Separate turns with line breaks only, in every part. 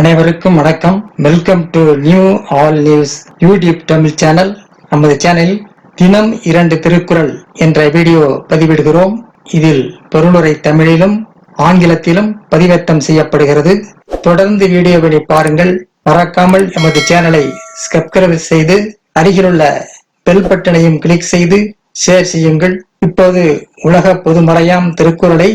அனைவருக்கும் வணக்கம். Welcome to new all news YouTube Tamil channel. நமது சேனலில் தினம் 2 திருக்குறள் என்ற வீடியோ பதிவிடுகிறோம். இதில் பொருளுரை தமிழிலும் ஆங்கிலத்திலும் பதிவேற்றம் செய்யப்படுகிறது. தொடர்ந்து வீடியோவை பாருங்கள். மறக்காமல் எமது சேனலை சப்ஸ்கிரைப் செய்து அருகிலுள்ள பெல் பட்டனையும் கிளிக் செய்து ஷேர் செய்யுங்கள். இப்போது உலக பொதுமறையாம் திருக்குறளை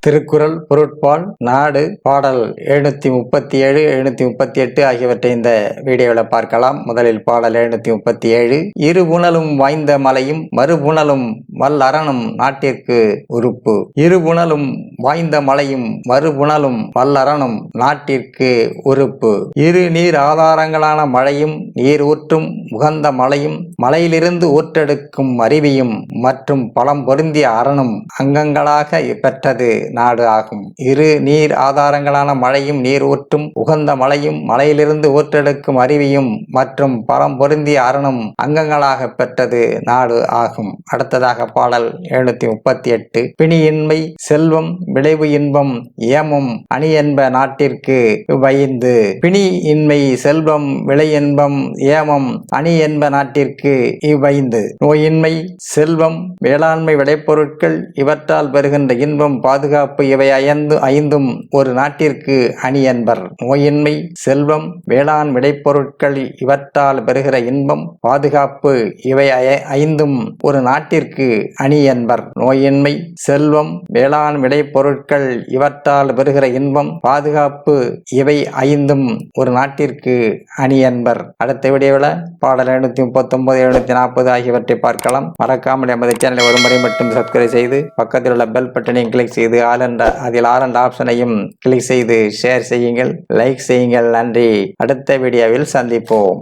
திருக்குறள் பொருட்பால் நாடு பாடல் 737 738 ஆகியவற்றை இந்த வீடியோவில் பார்க்கலாம். முதலில் பாடல் 737. இரு புனலும் வாய்ந்த மலையும் மறுபுணலும் வல்லரணும் நாட்டிற்கு உறுப்பு. இரு புனலும் வாய்ந்த மலையும் மறுபுணலும் வல்லரணும் நாட்டிற்கு உறுப்பு. இரு நீர் ஆதாரங்களான மழையும் நீர் ஊற்றும் உகந்த மலையும் மலையிலிருந்து ஊற்றெடுக்கும் அருவியும் மற்றும் பலம் பொருந்திய அரணும் அங்கங்களாக பெற்றது நாடு ஆகும். இரு நீர் ஆதாரங்களான மழையும் நீர் ஊற்றும் உகந்த மலையும் மலையிலிருந்து ஊற்றெடுக்கும் அருவியும் மற்றும் பலம் பொருந்திய அரணும் அங்கங்களாக பெற்றது நாடு ஆகும். அடுத்ததாக பாடல் 738. பிணியின்மை செல்வம் விளைவு இன்பம் ஏமம் அணி என்ப நாட்டிற்கு பயந்து. பிணி இன்மை செல்வம் விளை இன்பம் ஏமம் அணி என்ப நாட்டிற்கு இவ்வைந்து. நோயின்மை செல்வம் வேளாண்மை விளைபொருட்கள் இவற்றால் பெறுகின்ற இன்பம் பாதுகாப்பு இவை ஐந்தும் ஒரு நாட்டிற்கு அணி என்பர். நோயின்மை செல்வம் வேளாண் விளைபொருட்கள் இவற்றால் பெறுகிற இன்பம் பாதுகாப்பு இவை ஐந்தும் ஒரு நாட்டிற்கு அணி என்பர். நோயின்மை செல்வம் வேளாண் விளைபொருட்கள் இவற்றால் பெறுகிற இன்பம் பாதுகாப்பு இவை ஐந்தும் ஒரு நாட்டிற்கு அணி என்பர். அடுத்த வீடியோவில் பாடல் 739 740 ஆகியவற்றை பார்க்கலாம். மறக்காமல் எமது சேனலை ஒரு முறை மட்டும் சப்ஸ்கிரைப் செய்து பக்கத்தில் உள்ள பெல் பட்டனையும் கிளிக் செய்து அதில் ஆல் என்ற ஆப்ஷனையும் கிளிக் செய்து ஷேர் செய்யுங்கள், லைக் செய்யுங்கள். நன்றி. அடுத்த வீடியோவில் சந்திப்போம்.